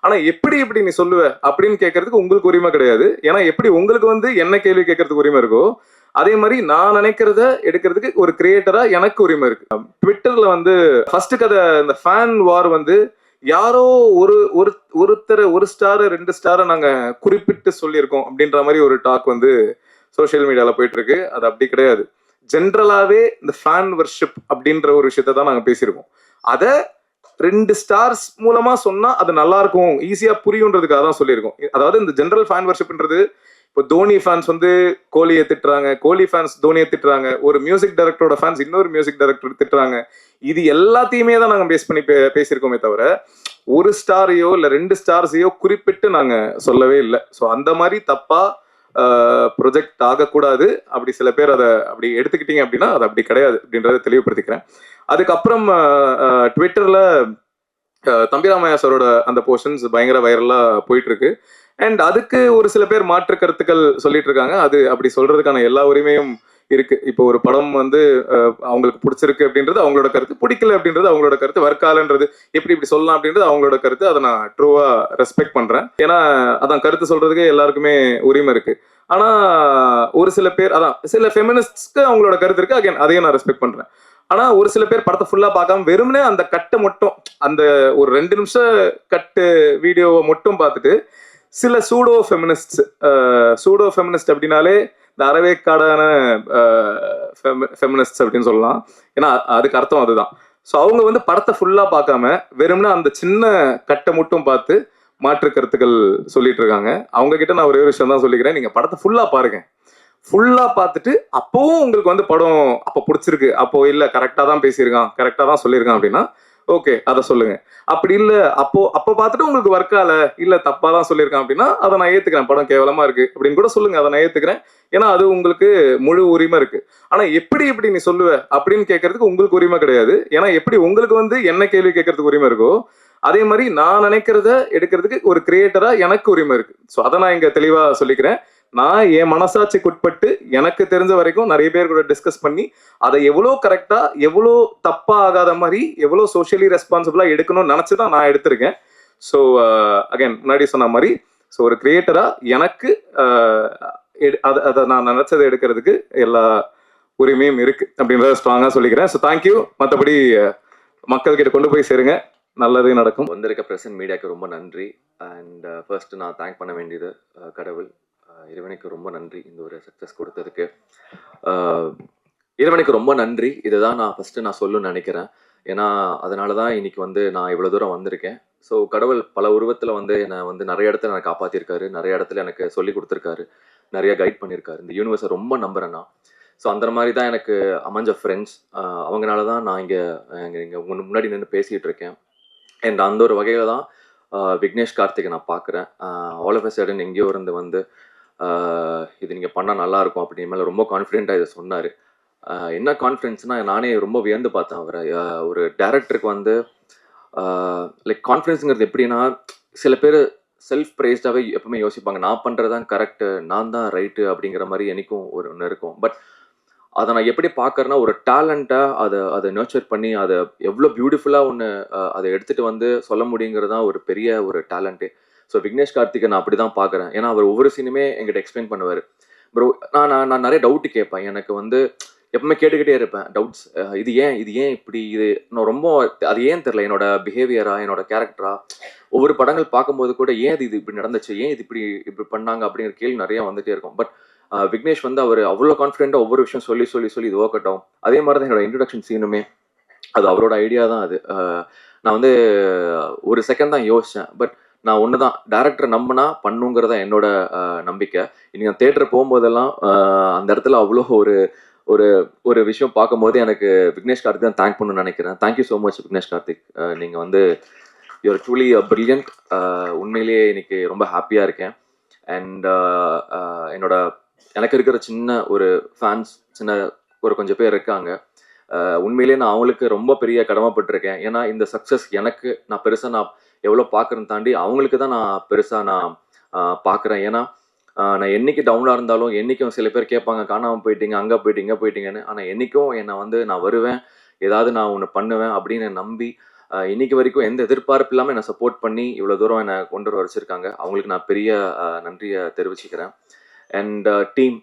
ஆனா எப்படி இப்படி நீ சொல்லுவ அப்படின்னு கேட்கறதுக்கு உங்களுக்கு உரிமை கிடையாது. ஏன்னா எப்படி உங்களுக்கு வந்து என்ன கேள்வி கேட்கறதுக்கு உரிமை இருக்கோ அதே மாதிரி நான் நினைக்கிறத எடுக்கிறதுக்கு ஒரு கிரியேட்டரா எனக்கு உரிமை இருக்கு. ட்விட்டர்ல வந்து ஃபர்ஸ்ட் கதை இந்த ஃபேன் வார் வந்து யாரோ ஒரு ஒரு ஒருத்தர் ஒரு ஸ்டார் 2 ஸ்டாரை நாங்க குறிப்பிட்டு சொல்லியிருக்கோம் அப்படின்ற மாதிரி ஒரு டாக் வந்து சோசியல் மீடியால போயிட்டு இருக்கு. அது அப்படி கிடையாது. ஜென்ரலாவே இந்த ஃபேன் வர்ஷிப் அப்படின்ற ஒரு விஷயத்தை தான் நாங்க பேசியிருக்கோம். அதை 2 ஸ்டார்ஸ் மூலமா சொன்னா அது நல்லா இருக்கும், ஈஸியா புரியுன்றதுக்காக தான் சொல்லியிருக்கோம். அதாவது இந்த ஜென்ரல் ஃபேன் வர்ஷிப்ன்றது இப்போ தோனி ஃபேன்ஸ் வந்து கோலியை திட்டுறாங்க, கோலி ஃபேன்ஸ் தோனியை திட்டுறாங்க, ஒரு மியூசிக் டைரக்டரோட ஃபேன்ஸ் இன்னொரு மியூசிக் டைரக்டர் திட்டுறாங்க. இது எல்லாத்தையுமே தான் நாங்க பேஸ் பண்ணி பேசியிருக்கோமே தவிர ஒரு ஸ்டாரையோ இல்ல 2 ஸ்டார்ஸையோ குறிப்பிட்டு நாங்க சொல்லவே இல்லை. ஸோ அந்த மாதிரி தப்பா ப்ரொஜெக்ட் ஆகக்கூடாது. அப்படி சில பேர் அதை அப்படி எடுத்துக்கிட்டீங்க அப்படின்னா அது அப்படி கிடையாது அப்படின்றத தெளிவுபடுத்திக்கிறேன். அதுக்கப்புறம் ட்விட்டர்ல தம்பிராமையா சாரோட அந்த போர்ஷன்ஸ் பயங்கர வைரலா போயிட்டு இருக்கு. அண்ட் அதுக்கு ஒரு சில பேர் மாற்று கருத்துக்கள் சொல்லிட்டு இருக்காங்க. அது அப்படி சொல்றதுக்கான எல்லா உரிமையும் இருக்கு. இப்போ ஒரு படம் வந்து அவங்களுக்கு பிடிச்சிருக்கு அப்படின்றது அவங்களோட கருத்து, பிடிக்கல அப்படின்றது அவங்களோட கருத்து, வர்க்காலன்றது எப்படி இப்படி சொல்லலாம் அப்படின்றது அவங்களோட கருத்து. அதை நான் ட்ரூவா ரெஸ்பெக்ட் பண்றேன். ஏன்னா அதான் கருத்து சொல்றதுக்கு எல்லாருக்குமே உரிமை இருக்கு. ஆனா ஒரு சில பேர் அதான் சில ஃபெமினிஸ்ட்க்கு அவங்களோட கருத்து இருக்கு, அகைன் அதையும் நான் ரெஸ்பெக்ட் பண்றேன். ஆனா ஒரு சில பேர் படத்தை ஃபுல்லா பார்க்காம வெறுமனே அந்த கட்டை மட்டும் அந்த ஒரு 2 நிமிஷம் கட்டு வீடியோவை மட்டும் பார்த்துட்டு சில சூடோ ஃபெமினிஸ்ட் அப்படின்னாலே இந்த அறவேக்காடான ஃபெமினிஸ்ட் அப்படின்னு சொல்லலாம். ஏன்னா அதுக்கு அர்த்தம் அதுதான். ஸோ அவங்க வந்து படத்தை ஃபுல்லா பார்க்காம வெறும்னா அந்த சின்ன கட்டை மட்டும் பார்த்து மாற்று கருத்துக்கள் சொல்லிட்டு இருக்காங்க. அவங்க கிட்ட நான் ஒரே ஒரு விஷயம் தான் சொல்லிக்கிறேன், நீங்க படத்தை ஃபுல்லா பாருங்க. ஃபுல்லா பார்த்துட்டு அப்பவும் உங்களுக்கு வந்து படம் அப்போ பிடிச்சிருக்கு, அப்போ இல்ல கரெக்டா தான் பேசியிருக்கான், கரெக்டா தான் சொல்லியிருக்கான் அப்படின்னா ஓகே அதை சொல்லுங்க. அப்படி இல்ல அப்போ பார்த்துட்டு உங்களுக்கு ஒர்க்கால இல்ல தப்பா தான் சொல்லியிருக்கான் அப்படின்னா அதை நான் ஏத்துக்கிறேன், படம் கேவலமா இருக்கு அப்படின்னு கூட சொல்லுங்க, அதை நான் ஏத்துக்கிறேன். ஏன்னா அது உங்களுக்கு முழு உரிமை இருக்கு. ஆனா எப்படி இப்படி நீ சொல்லுவ அப்படின்னு கேட்கறதுக்கு உங்களுக்கு உரிமை கிடையாது. ஏன்னா எப்படி உங்களுக்கு வந்து என்ன கேள்வி கேட்கறதுக்கு உரிமை இருக்கோ அதே மாதிரி நான் நினைக்கிறத எடுக்கிறதுக்கு ஒரு கிரியேட்டரா எனக்கு உரிமை இருக்கு. ஸோ அதை நான் இங்க தெளிவா சொல்லிக்கிறேன். நான் என் மனசாட்சிக்கு உட்பட்டு எனக்கு தெரிஞ்ச வரைக்கும் நிறைய பேர் கூட டிஸ்கஸ் பண்ணி அதை எவ்வளோ கரெக்டா எவ்வளோ தப்பா ஆகாத மாதிரி எவ்வளோ சோஷியலி ரெஸ்பான்சிபிளா எடுக்கணும்னு நினைச்சுதான் நான் எடுத்திருக்கேன். ஸோ அகைன் முன்னாடி சொன்ன மாதிரி ஸோ ஒரு கிரியேட்டரா எனக்கு அதை நான் நினைச்சதை எடுக்கிறதுக்கு எல்லா உரிமையும் இருக்கு அப்படின்றத ஸ்ட்ராங்கா சொல்லிக்கிறேன். So thank you. மற்றபடி மக்கள் கிட்ட கொண்டு போய் சேருங்க, நல்லதே நடக்கும். வந்திருக்க பிரசன்ட் மீடியாவுக்கு ரொம்ப நன்றி. அண்ட் ஃபர்ஸ்ட் நான் தேங்க் பண்ண வேண்டியது கடவுள், இறைவனுக்கு ரொம்ப நன்றி இந்த ஒரு சக்ஸஸ் கொடுத்ததுக்கு. இறைவனுக்கு ரொம்ப நன்றி. இதுதான் நான் ஃபர்ஸ்ட் நான் சொல்லணும்னு நினைக்கிறேன். ஏன்னா அதனால தான் இன்னைக்கு வந்து நான் இவ்வளோ தூரம் வந்திருக்கேன். ஸோ கடவுள் பல உருவத்தில் வந்து என்னை வந்து நிறைய இடத்துல எனக்கு காப்பாற்றிருக்காரு, நிறைய இடத்துல எனக்கு சொல்லி கொடுத்துருக்காரு, நிறைய கைட் பண்ணியிருக்காரு. இந்த யூனிவர்ஸை ரொம்ப நம்புறேன் நான். ஸோ அந்த மாதிரி தான் எனக்கு அமைஞ்ச ஃப்ரெண்ட்ஸ், அவங்களால தான் நான் இங்கே முன்னாடி நின்று பேசிகிட்டு இருக்கேன். அண்ட் அந்த ஒரு வகையில் தான் விக்னேஷ் கார்த்திகை நான் பார்க்குறேன். ஆல் ஆஃப் அ சடன் எங்கேயோ இருந்து வந்து இது நீங்கள் பண்ணால் நல்லாயிருக்கும் அப்படின்னு மேலே ரொம்ப கான்ஃபிடென்ட்டாக இதை சொன்னார். என்ன கான்ஃபிடென்ஸ்னால் நானே ரொம்ப வியந்து பார்த்தேன் அவரை. ஒரு டேரக்டருக்கு வந்து லைக் கான்ஃபிடென்ஸுங்கிறது எப்படின்னா, சில பேர் செல்ஃப் ப்ரைஸ்டாகவே எப்பவுமே யோசிப்பாங்க, நான் பண்ணுறது தான் கரெக்டு, நான் தான் ரைட்டு அப்படிங்கிற மாதிரி எனக்கும் ஒன்று இருக்கும். பட் அதை நான் எப்படி பார்க்குறேன்னா, ஒரு டேலண்ட்டாக அதை நர்ச்சர் பண்ணி அதை எவ்வளோ பியூட்டிஃபுல்லாக ஒன்று அதை எடுத்துகிட்டு வந்து சொல்ல முடியுங்கிறது தான் ஒரு பெரிய ஒரு டேலண்ட்டே. ஸோ விக்னேஷ் கார்த்திகை நான் அப்படி தான் பார்க்குறேன். ஏன்னா அவர் ஒவ்வொரு சீனுமே எங்கிட்ட எக்ஸ்பிளைன் பண்ணுவார். ப்ரோ நான் நிறைய டவுட்டு கேட்பேன். எனக்கு வந்து எப்பவுமே கேட்டுக்கிட்டே இருப்பேன் டவுட்ஸ். இது ஏன் இப்படி, இது நான் ரொம்ப அது ஏன் தெரில, என்னோட பிஹேவியரா, என்னோட கேரக்டரா, ஒவ்வொரு படங்கள் பார்க்கும்போது கூட ஏன் இது இப்படி நடந்துச்சு, ஏன் இது இப்படி பண்ணாங்க அப்படிங்கிற கேள்வி நிறைய வந்துட்டே இருக்கும். பட் விக்னேஷ் வந்து அவர் அவ்வளோ கான்ஃபிடென்ட்டாக ஒவ்வொரு விஷயம் சொல்லி இது ஒர்க் அவுட் ஆகும். அதே மாதிரி தான் என்னோட இன்ட்ரடக்ஷன் சீனுமே அது அவரோட ஐடியா தான். அது நான் வந்து ஒரு செகண்ட் தான் யோசித்தேன். பட் நான் ஒன்று தான், டேரக்டரை நம்பினா பண்ணுங்கிறதா என்னோட நம்பிக்கை. இன்னைக்கு நான் தேட்டர் போகும்போதெல்லாம் அந்த இடத்துல அவ்வளோ ஒரு ஒரு விஷயம் பார்க்கும்போது எனக்கு விக்னேஷ் கார்த்திக் தான் தேங்க் பண்ணணும்னு நினைக்கிறேன். Thank you so much Vignesh Karthik. நீங்கள் வந்து யூஆர் ட்ரூலி பிரில்லியன்ட். உண்மையிலேயே இன்னைக்கு ரொம்ப ஹாப்பியாக இருக்கேன். அண்ட் எனக்கு இருக்கிற சின்ன ஒரு ஃபேன்ஸ், கொஞ்சம் பேர் இருக்காங்க. உண்மையிலேயே நான் அவங்களுக்கு ரொம்ப பெரிய கடமைப்பட்டிருக்கேன். ஏன்னா இந்த சக்ஸஸ் எனக்கு நான் பெருசாக நான் எவ்வளோ பார்க்குறேன்னு தாண்டி அவங்களுக்கு தான் நான் பெருசாக நான் பார்க்குறேன். ஏன்னா நான் என்னைக்கு டவுனாக இருந்தாலும், என்றைக்கும் சில பேர் கேட்பாங்க காணாமல் போயிட்டீங்க, அங்கே போயிட்டீங்கன்னு. ஆனால் என்றைக்கும் என்னை வந்து நான் வருவேன், ஏதாவது நான் ஒன்று பண்ணுவேன் அப்படின்னு நம்பி இன்னைக்கு வரைக்கும் எந்த எதிர்பார்ப்பு இல்லாமல் என்னை சப்போர்ட் பண்ணி இவ்வளோ தூரம் என்னை கொண்டு வர வச்சிருக்காங்க. அவங்களுக்கு நான் பெரிய நன்றியை தெரிவிச்சுக்கிறேன். அண்ட் டீம்,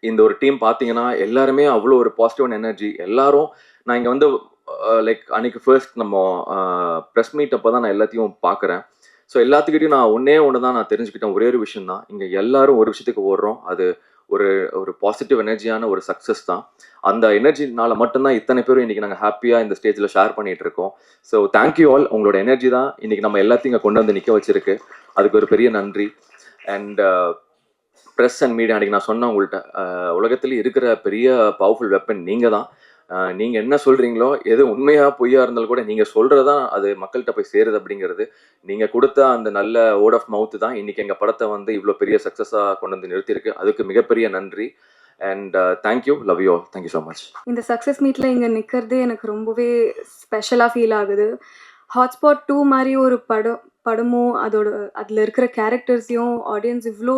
இந்த ஒரு டீம் பார்த்தீங்கன்னா எல்லாருமே அவ்வளோ ஒரு பாசிட்டிவான எனர்ஜி. எல்லாரும் நான் இங்கே வந்து லைக் அன்னைக்கு ஃபர்ஸ்ட் நம்ம ப்ரெஸ் மீட் அப்போ தான் நான் எல்லாத்தையும் பார்க்குறேன். ஸோ எல்லாத்துக்கிட்டையும் நான் ஒன்று தான் நான் தெரிஞ்சுக்கிட்டேன். ஒரே ஒரு விஷயம் தான், இங்கே எல்லாரும் ஒரு விஷயத்துக்கு ஓடுறோம். அது ஒரு ஒரு பாசிட்டிவ் எனர்ஜியான ஒரு சக்ஸஸ் தான். அந்த எனர்ஜினால மட்டும்தான் இத்தனை பேரும் இன்னைக்கு நாங்கள் ஹாப்பியாக இந்த ஸ்டேஜில் ஷேர் பண்ணிட்டு இருக்கோம். So thank you all. உங்களோட எனர்ஜி தான் இன்னைக்கு நம்ம எல்லாத்தையும் இங்கே கொண்டு வந்து நிற்க வச்சிருக்கு. அதுக்கு ஒரு பெரிய நன்றி. அண்ட் ப்ரெஸ் அண்ட் மீடியா, அன்றைக்கி நான் சொன்னேன் உங்கள்கிட்ட, உலகத்தில் இருக்கிற பெரிய பவர்ஃபுல் வெப்பன் நீங்கள் தான். நீங்கள் என்ன சொல்கிறீங்களோ, எது உண்மையாக பொய்யா இருந்தாலும் கூட நீங்கள் சொல்கிறது தான் அது மக்கள்கிட்ட போய் சேருது. அப்படிங்கிறது நீங்கள் கொடுத்த அந்த நல்ல வேர்ட் ஆஃப் மவுத்து தான் இன்றைக்கி எங்கள் படத்தை வந்து இவ்வளோ பெரிய சக்ஸஸாக கொண்டு வந்து நிறுத்தியிருக்கு. அதுக்கு மிகப்பெரிய நன்றி. And thank you, love you all. Thank you so much. இந்த சக்ஸஸ் மீட்டில் இங்கே நிற்கிறதே எனக்கு ரொம்பவே ஸ்பெஷலாக ஃபீல் ஆகுது. ஹாட்ஸ்பாட் 2 மாதிரி ஒரு படமும் அதில் இருக்கிற கேரக்டர்ஸையும் ஆடியன்ஸ் இவ்வளோ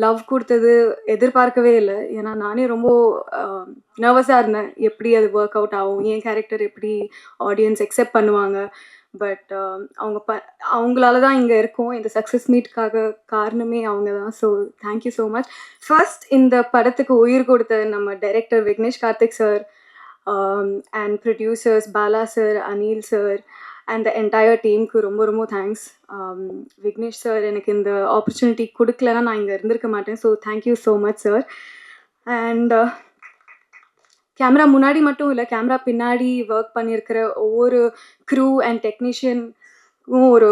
லவ் கொடுத்தது எதிர்பார்க்கவே இல்லை. ஏன்னா நானே ரொம்ப நர்வஸாக இருந்தேன், எப்படி அது ஒர்க் அவுட் ஆகும், என் கேரக்டர் எப்படி ஆடியன்ஸ் அக்செப்ட் பண்ணுவாங்க. பட் அவங்களால தான் இங்கே இருக்கோம். இந்த சக்ஸஸ் மீட்காக காரணமே அவங்க தான். So thank you so much. First இந்த படத்துக்கு உயிர் கொடுத்த நம்ம director Vignesh Karthik sir and producers Bala sir, Anil sir and the entire டீமுக்கு ரொம்ப ரொம்ப தேங்க்ஸ். விக்னேஷ் சார் எனக்கு இந்த ஆப்பர்ச்சுனிட்டி கொடுக்கலன்னா நான் இங்கே இருந்திருக்க மாட்டேன். So thank you so much sir. And camera முன்னாடி மட்டும் இல்லை, கேமரா பின்னாடி ஒர்க் பண்ணியிருக்கிற ஒவ்வொரு க்ரூ அண்ட் டெக்னீஷியனுக்கும் ஒரு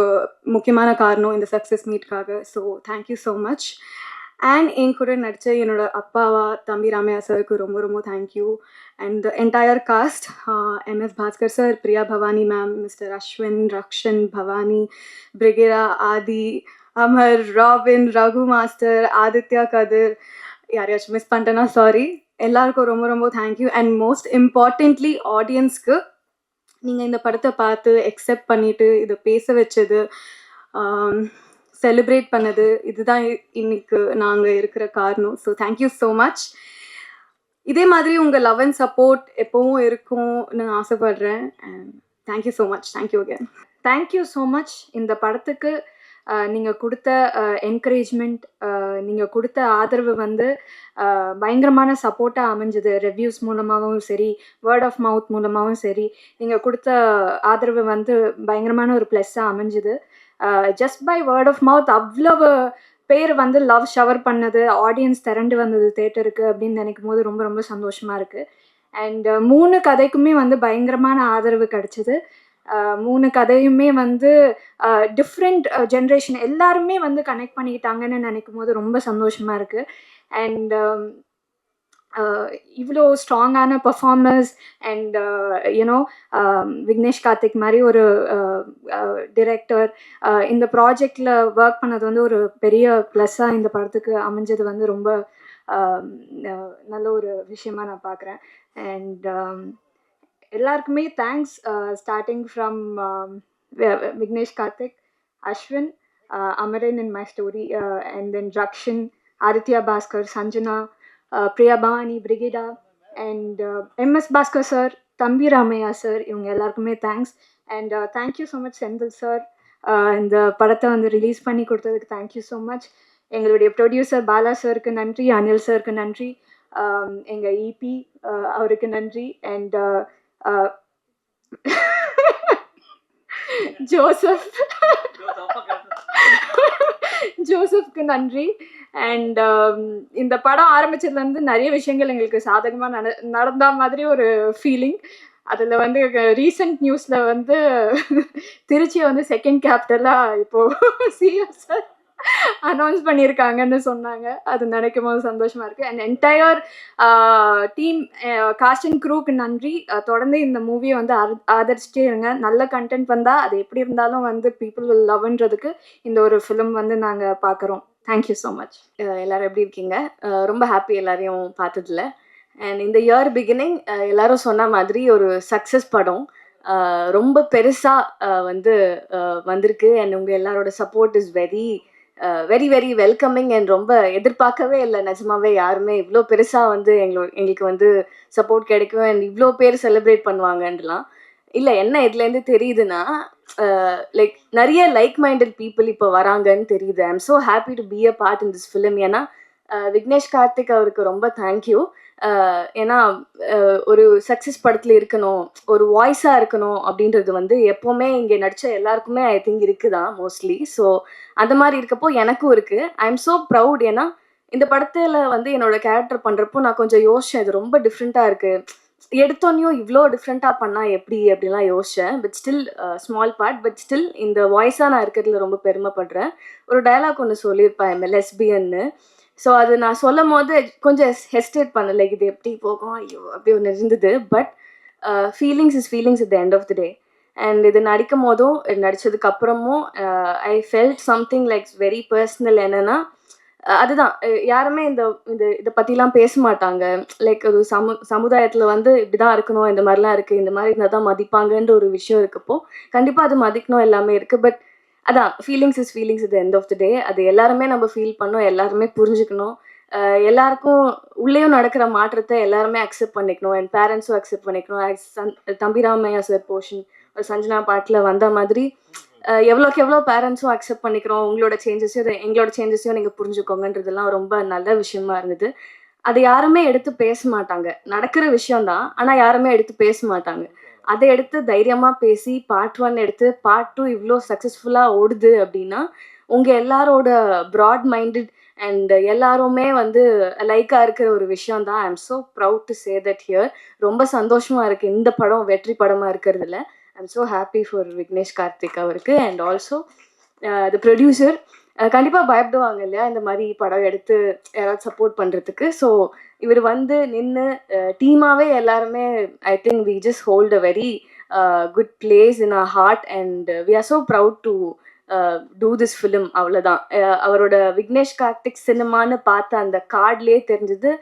முக்கியமான காரணம் இந்த சக்ஸஸ் மீட்காக. So thank you so much. And என் கூட நடித்த என்னோட அப்பாவா தம்பி ராமையா சாருக்கு ரொம்ப ரொம்ப thank you. And entire cast, MS Bhaskar sir, Priya Bhavani ma'am, Mr Ashwin, Rakshan, Bhavani, Brigida, Aadhi, Amar, Robin, Raghu master, Aditya, Kathir, யாரையாச்சும் மிஸ் பண்ணிட்டேன்னா சாரி. எல்லாருக்கும் ரொம்ப ரொம்ப தேங்க்யூ. அண்ட் மோஸ்ட் இம்பார்ட்டண்ட்லி ஆடியன்ஸ்க்கு நீங்கள் இந்த படத்தை பார்த்து அக்செப்ட் பண்ணிவிட்டு இதை பேச வச்சது, செலிப்ரேட் பண்ணது, இதுதான் இன்னைக்கு நாங்கள் இருக்கிற காரணம். So thank you so much. இதே மாதிரி உங்கள் லவ் அண்ட் சப்போர்ட் எப்போவும் இருக்கும்னு ஆசைப்படுறேன். And thank you so much. Thank you again. Thank you so much. இந்த படத்துக்கு நீங்கள் கொடுத்த என்கரேஜ்மெண்ட், நீங்கள் கொடுத்த ஆதரவு வந்து பயங்கரமான சப்போர்ட்டாக அமைஞ்சது. ரிவ்யூஸ் மூலமாகவும் சரி, வேர்ட் ஆஃப் மவுத் மூலமாகவும் சரி, நீங்கள் கொடுத்த ஆதரவு வந்து பயங்கரமான ஒரு ப்ளஸ்ஸாக அமைஞ்சுது. Just by word of mouth அவ்வளவு பேர் வந்து லவ் ஷவர் பண்ணது, ஆடியன்ஸ் திரண்டு வந்தது தேட்டருக்கு அப்படின்னு நினைக்கும் போது ரொம்ப ரொம்ப சந்தோஷமாக இருக்குது. அண்ட் 3 கதைக்குமே வந்து பயங்கரமான ஆதரவு கிடச்சிது. 3 கதையுமே வந்து டிஃப்ரெண்ட் ஜென்ரேஷன் எல்லாருமே வந்து கனெக்ட் பண்ணிக்கிட்டாங்கன்னு நினைக்கும் போது ரொம்ப சந்தோஷமாக இருக்குது. அண்ட் இவ்வளோ ஸ்ட்ராங்கான performance and you know Vignesh Karthik மாதிரி ஒரு டிரெக்டர் இந்த ப்ராஜெக்டில் ஒர்க் பண்ணது வந்து ஒரு பெரிய ப்ளஸ்ஸாக இந்த படத்துக்கு அமைஞ்சது வந்து ரொம்ப நல்ல ஒரு விஷயமா நான் பார்க்குறேன். அண்ட் எல்லாருக்குமே thanks, starting from Vignesh Karthik, Ashwin, Amaran in my story, and then Rakshan, Aditya Bhaskar, Sanjana, Priya Bhavani, Brigida, and MS Bhaskar sir, தம்பி ராமையா சார், இவங்க எல்லாருக்குமே thanks. And thank you so much Senthil sir, இந்த படத்தை வந்து ரிலீஸ் பண்ணி கொடுத்ததுக்கு தேங்க்யூ ஸோ மச். எங்களுடைய ப்ரொடியூசர் பாலா சாருக்கு நன்றி, அனில் சாருக்கு நன்றி, எங்கள் EP அவருக்கு நன்றி, அண்ட் ஜோசப்க்கு நன்றி. அண்ட் இந்த படம் ஆரம்பிச்சதுலேருந்து நிறைய விஷயங்கள் எங்களுக்கு சாதகமாக நடந்த மாதிரி ஒரு ஃபீலிங். அதில் வந்து ரீசெண்ட் நியூஸில் வந்து திருச்சியை வந்து செகண்ட் கேபிட்டலாக இப்போது சிஎம் சார் அனௌன்ஸ் பண்ணியிருக்காங்கன்னு சொன்னாங்க. அது நினைக்கும் போது சந்தோஷமாக இருக்குது. And entire team, cast and க்ரூக்கு நன்றி. தொடர்ந்து இந்த மூவியை வந்து ஆதரிச்சிட்டே இருங்க. நல்ல கண்டென்ட் வந்தால் அது எப்படி இருந்தாலும் வந்து பீப்புள் வில் லவ்ன்றதுக்கு இந்த ஒரு ஃபிலிம் வந்து நாங்கள் பார்க்குறோம். Thank you so much. எல்லோரும் எப்படி இருக்கீங்க? ரொம்ப ஹாப்பி எல்லாரையும் பார்த்ததில்ல. அண்ட் இந்த இயர் பிகினிங் எல்லாரும் சொன்ன மாதிரி ஒரு சக்ஸஸ் படம் ரொம்ப பெருசாக வந்து வந்திருக்கு. அண்ட் உங்கள் எல்லாரோட support is very very very welcoming. And ரொம்ப எதிர்பார்க்கவே இல்லை நிஜமாவே யாருமே இவ்வளோ பெருசாக வந்து எங்களுக்கு வந்து சப்போர்ட் கிடைக்கும் அண்ட் இவ்வளோ பேர் செலிப்ரேட் பண்ணுவாங்கன்றலாம். இல்லை என்ன இதுலேருந்து தெரியுதுன்னா லைக் நிறைய லைக் மைண்டட் பீப்புள் இப்போ வராங்கன்னு தெரியுது. ஐ am so happy to be a part in this film. ஏன்னா விக்னேஷ் கார்த்திக் அவருக்கு ரொம்ப தேங்க்யூ. ஏன்னா ஒரு சக்ஸஸ் படத்தில் இருக்கணும், ஒரு வாய்ஸாக இருக்கணும் அப்படின்றது வந்து எப்போவுமே இங்கே நடித்த எல்லாருக்குமே ஐ திங்க் இருக்குதான் மோஸ்ட்லி. ஸோ அந்த மாதிரி இருக்கப்போ எனக்கும் இருக்குது. ஐ எம் ஸோ ப்ரவுட். ஏன்னா இந்த படத்தில் வந்து என்னோட கேரக்டர் பண்ணுறப்போ நான் கொஞ்சம் யோசித்தேன், இது ரொம்ப டிஃப்ரெண்ட்டாக இருக்குது, எடுத்தோன்னையும் இவ்வளோ டிஃப்ரெண்ட்டாக பண்ணால் எப்படி அப்படிலாம் யோசித்தேன். But still small part, but still இந்த வாய்ஸாக நான் இருக்கிறதுல ரொம்ப பெருமைப்படுறேன். ஒரு டயலாக் ஒன்று சொல்லியிருப்பேன், எம் லெஸ்பியன்னு. ஸோ அது நான் சொல்லும் போது கொஞ்சம் ஹெஸ்டேட் பண்ணல, லைக் இது எப்படி போகும் ஐயோ அப்படி ஒன்று இருந்தது. But feelings is feelings at the end of the day. And இது நடிக்கும் போதும் நடித்ததுக்கு அப்புறமும் I felt something like very personal. என்னென்னா அதுதான் யாருமே இந்த இந்த இதை பற்றிலாம் பேச மாட்டாங்க. லைக் ஒரு சமுதாயத்தில் வந்து இப்படி தான் இருக்கணும், இந்த மாதிரிலாம் இருக்குது, இந்த மாதிரி இருந்தால் தான் மதிப்பாங்கன்ற ஒரு விஷயம் இருக்கப்போ கண்டிப்பாக அது மதிக்கணும், எல்லாமே இருக்குது. பட் அதான் feelings is feelings at the end of the day. அது எல்லாருமே நம்ம ஃபீல் பண்ணோம், எல்லாருமே புரிஞ்சுக்கணும். எல்லாருக்கும் உள்ளேயும் நடக்கிற மாற்றத்தை எல்லாருமே அக்செப்ட் பண்ணிக்கணும். என் பேரண்ட்ஸும் அக்செப்ட் பண்ணிக்கணும். தம்பிராமையா சார் போர்ஷன் ஒரு சஞ்சனா பாட்டில் வந்த மாதிரி எவ்வளோக்கு எவ்வளோ பேரண்ட்ஸும் அக்செப்ட் பண்ணிக்கிறோம், உங்களோட சேஞ்சஸையும் எங்களோட சேஞ்சஸையும் நீங்கள் புரிஞ்சுக்கோங்கன்றதெல்லாம் ரொம்ப நல்ல விஷயமா இருந்தது. அதை யாருமே எடுத்து பேச மாட்டாங்க. நடக்கிற விஷயம்தான், ஆனால் யாருமே எடுத்து பேச மாட்டாங்க. அதை எடுத்து தைரியமாக பேசி பார்ட் 1 எடுத்து பார்ட் 2 இவ்வளோ சக்ஸஸ்ஃபுல்லாக ஓடுது அப்படின்னா உங்கள் எல்லாரோட ப்ராட் மைண்டட் அண்ட் எல்லாருமே வந்து லைக்காக இருக்கிற ஒரு விஷயம் தான். I am so proud to say that here. ரொம்ப சந்தோஷமாக இருக்குது இந்த படம் வெற்றி படமாக இருக்கிறதுல. I am so happy for Vignesh Karthik அவருக்கு. அண்ட் ஆல்சோ த ப்ரொடியூசர் கண்டிப்பாக பயப்படுவாங்க இல்லையா இந்த மாதிரி படம் எடுத்து யாராவது சப்போர்ட் பண்ணுறதுக்கு. ஸோ இவர் வந்து நின்று டீமாகவே எல்லாருமே I think we just hold a very good place in a heart and we are so proud to do this film. அவ்வளோதான். அவரோட விக்னேஷ் கார்த்திக் சினிமான்னு பார்த்த அந்த கார்ட்லேயே தெரிஞ்சது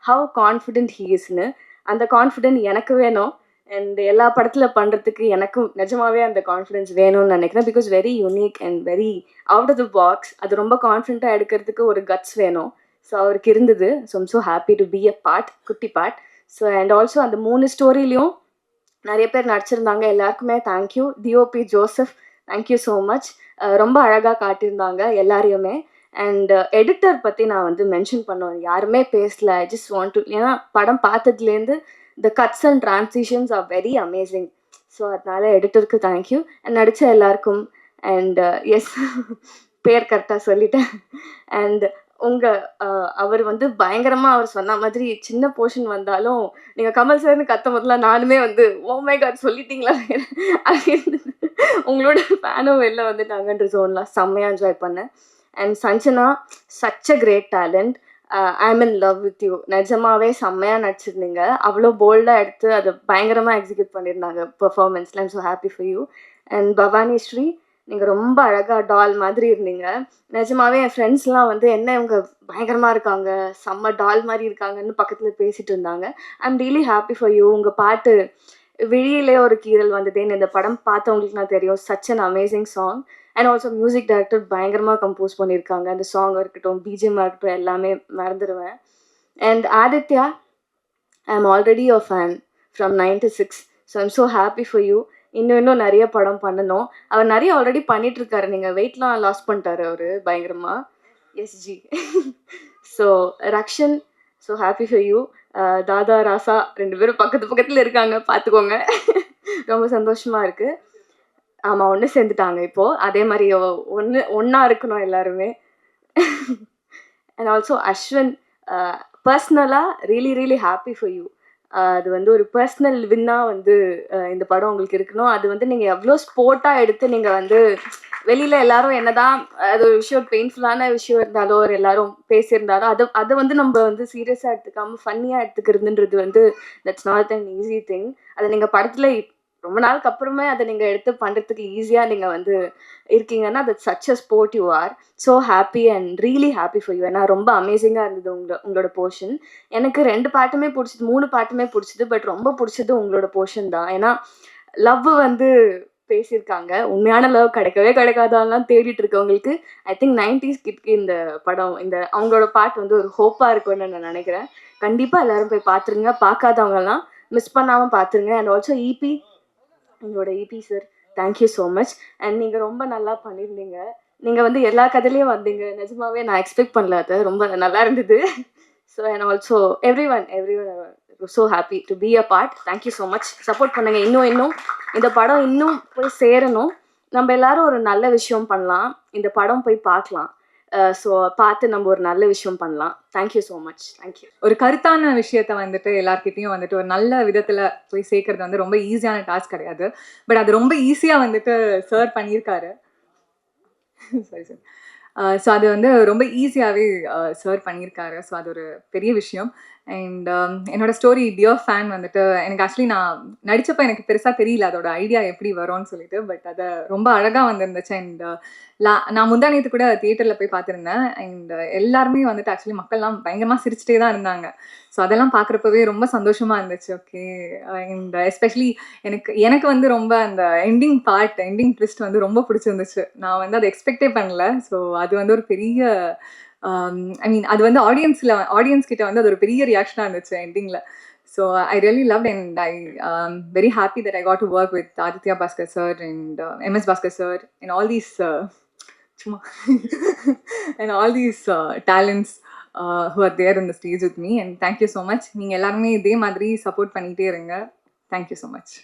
ஹவ் கான்ஃபிடென்ட் ஹீ இஸ்னு. அந்த கான்ஃபிடென்ட் எனக்கு வேணும். அண்ட் எல்லா படத்தில் பண்ணுறதுக்கு எனக்கும் நிஜமாவே அந்த கான்ஃபிடென்ஸ் வேணும்னு நினைக்கிறேன். Because very unique and very out of the box. அது ரொம்ப கான்ஃபிடென்ட்டாக எடுக்கிறதுக்கு ஒரு கட்ஸ் வேணும். ஸோ அவருக்கு இருந்தது. So I'm so happy to be a part, குட்டி பார்ட். ஸோ அண்ட் ஆல்சோ அந்த 3 ஸ்டோரிலையும் நிறைய பேர் நடிச்சிருந்தாங்க. எல்லாருக்குமே thank you. DOP Joseph, thank you so much. ரொம்ப அழகாக காட்டியிருந்தாங்க எல்லாரையுமே. அண்ட் எடிட்டர் பற்றி நான் வந்து மென்ஷன் பண்ணுவேன், யாருமே பேசல. ஐ ஜஸ்ட் வாண்ட் டு, ஏன்னா படம் பார்த்ததுலேருந்து the cuts and transitions are very amazing. So அதனால எடிட்டருக்கு தேங்க்யூ. அண்ட் நடித்த எல்லாருக்கும். அண்ட் எஸ் பேர் கரெக்டாக சொல்லிட்டேன். அண்ட் உங்கள் அவர் வந்து பயங்கரமாக அவர் சொன்ன மாதிரி சின்ன போர்ஷன் வந்தாலும் நீங்கள் கமல் சார்னு கத்த முதல்ல நானுமே வந்து ஓ மை காட் சொல்லிட்டீங்களா அப்படின்னு உங்களோட ஃபேனும் வெளில வந்துட்டாங்கன்ற ஜோன்லாம் செம்மையாக என்ஜாய் பண்ணேன். And Sanjana such a great talent. I am in love with you. நிஜமாவே செம்மையாக நடிச்சிருந்தீங்க. அவ்வளோ போல்டாக எடுத்து அதை பயங்கரமாக எக்ஸிக்யூட் பண்ணியிருந்தாங்க பெர்ஃபார்மன்ஸில். I'm so happy for you. And Bhavani Sri, நீங்கள் ரொம்ப அழகாக டால் மாதிரி இருந்தீங்க. நிஜமாவே என் ஃப்ரெண்ட்ஸ்லாம் வந்து என்ன இவங்க பயங்கரமாக இருக்காங்க, செம்ம டால் மாதிரி இருக்காங்கன்னு பக்கத்தில் பேசிகிட்டு இருந்தாங்க. I am really happy for you. உங்கள் பாட்டு விழியிலே ஒரு கீரல் வந்ததேன்னு இந்த படம் பார்த்தவங்களுக்கு நான் தெரியும். Such an amazing song. And also music director பயங்கரமாக கம்போஸ் பண்ணியிருக்காங்க. அந்த சாங்காக இருக்கட்டும், பிஜிஎம்மாக இருக்கட்டும், எல்லாமே மறந்துடுவேன். And Aditya, I am already your fan from 96. So I'm so happy for you. இன்னும் நிறைய படம் பண்ணணும். அவர் நிறைய ஆல்ரெடி பண்ணிகிட்ருக்காரு. நீங்கள் வெயிட்லாம் லாஸ் பண்ணிட்டாரு அவர் பயங்கரமாக. எஸ்ஜி. So Rakshan, so happy for you. தாதா ராசா 2 பேரும் பக்கத்தில் இருக்காங்க, பார்த்துக்கோங்க. ரொம்ப சந்தோஷமாக இருக்குது. ஆமாம், ஒன்று சேர்ந்துட்டாங்க இப்போது. அதே மாதிரி ஒன்றா இருக்கணும் எல்லாருமே. அண்ட் ஆல்சோ அஸ்வின், பர்ஸ்னலாக really really happy for you. அது வந்து ஒரு பர்சனல் வின்னாக வந்து இந்த படம் உங்களுக்கு இருக்கணும். அது வந்து நீங்கள் எவ்வளோ ஸ்போர்ட்டாக எடுத்து நீங்கள் வந்து வெளியில் எல்லாரும் என்னதான் அது ஒரு விஷயம் பெயின்ஃபுல்லான விஷயம் இருந்தாலோ ஒரு எல்லாரும் பேசியிருந்தாலும் அதை வந்து நம்ம வந்து சீரியஸாக எடுத்துக்காமல் ஃபன்னியாக எடுத்துக்கிறதுன்றது வந்து that's not an easy thing. அதை நீங்கள் படத்தில் ரொம்ப நாளுக்கு அப்புறமே அதை நீங்கள் எடுத்து பண்ணுறதுக்கு ஈஸியாக நீங்கள் வந்து இருக்கீங்கன்னா that such a sport you are. So happy and really happy for you. ஏன்னா ரொம்ப அமேசிங்காக இருந்தது உங்களோட போர்ஷன். எனக்கு 2 பாட்டுமே பிடிச்சது, 3 பாட்டுமே பிடிச்சது. பட் ரொம்ப பிடிச்சது உங்களோட போர்ஷன் தான். ஏன்னா லவ் வந்து பேசியிருக்காங்க. உண்மையான லவ் கிடைக்கவே கிடைக்காதான்லாம் தேடிட்டு இருக்கவங்களுக்கு ஐ திங்க் 90s கிட்க்கு இந்த படம், இந்த அவங்களோட பாட்டு வந்து ஒரு ஹோப்பாக இருக்கும்னு நான் நினைக்கிறேன். கண்டிப்பாக எல்லோரும் போய் பார்த்துருங்க. பார்க்காதவங்கலாம் மிஸ் பண்ணாமல் பார்த்துருங்க. அண்ட் ஆல்சோ இபி, எங்களோட EB sir, thank you so much. And நீங்கள் ரொம்ப நல்லா பண்ணியிருந்தீங்க. நீங்கள் வந்து எல்லா கதையிலையும் வந்தீங்க. நிஜமாவே நான் எக்ஸ்பெக்ட் பண்ணல, அது ரொம்ப நல்லா இருந்தது. So and also every one so happy to be a part. Thank you so much. Support பண்ணுங்கள். இன்னும் இந்த படம் இன்னும் போய் சேரணும். நம்ம எல்லாரும் ஒரு நல்ல விஷயம் பண்ணலாம். இந்த படம் போய் பார்க்கலாம். ஸோ பார்த்து நம்ம ஒரு நல்ல விஷயம் பண்ணலாம். Thank you so much. தேங்க்யூ. ஒரு கருத்தான விஷயத்த வந்துட்டு எல்லார்கிட்டயும் வந்துட்டு ஒரு நல்ல விதத்துல போய் சேர்க்கறது வந்து ரொம்ப ஈஸியான டாஸ்க் கிடையாது. பட் அது ரொம்ப ஈஸியா வந்துட்டு சார் பண்ணியிருக்காரு. சரி சார். ஸோ அது வந்து ரொம்ப ஈஸியாகவே சார் பண்ணியிருக்காரு. ஸோ அது ஒரு பெரிய விஷயம். அண்ட் என்னோட ஸ்டோரி டியர் ஃபேன் வந்துட்டு எனக்கு ஆக்சுவலி நான் நடித்தப்போ எனக்கு பெருசாக தெரியல அதோட ஐடியா எப்படி வரும்னு சொல்லிட்டு. பட் அதை ரொம்ப அழகாக வந்திருந்துச்சு. அண்ட் நான் முந்தா நேற்று கூட தியேட்டரில் போய் பார்த்துருந்தேன். அண்ட் எல்லாருமே வந்துட்டு ஆக்சுவலி மக்கள்லாம் பயங்கரமாக சிரிச்சிட்டே தான் இருந்தாங்க. ஸோ அதெல்லாம் பார்க்குறப்பவே ரொம்ப சந்தோஷமாக இருந்துச்சு. ஓகே. அண்ட் எஸ்பெஷலி எனக்கு வந்து ரொம்ப அந்த எண்டிங் ட்விஸ்ட் வந்து ரொம்ப பிடிச்சிருந்துச்சு. நான் வந்து அதை எக்ஸ்பெக்டே பண்ணல. ஸோ அது வந்து ஒரு பெரிய ஐ மீன் அது வந்து ஆடியன்ஸ் கிட்ட வந்து அது ஒரு பெரிய ரியாக்ஷனாக இருந்துச்சு எண்டிங்கில். So I really loved and I very happy that I got to work with Aditya Bhaskar sir and MS Bhaskar sir and all these சும்மா and all these talents who are there on the stage with me. And thank you so much. நீங்கள் எல்லாருமே இதே மாதிரி support பண்ணிகிட்டே இருங்க. Thank you so much.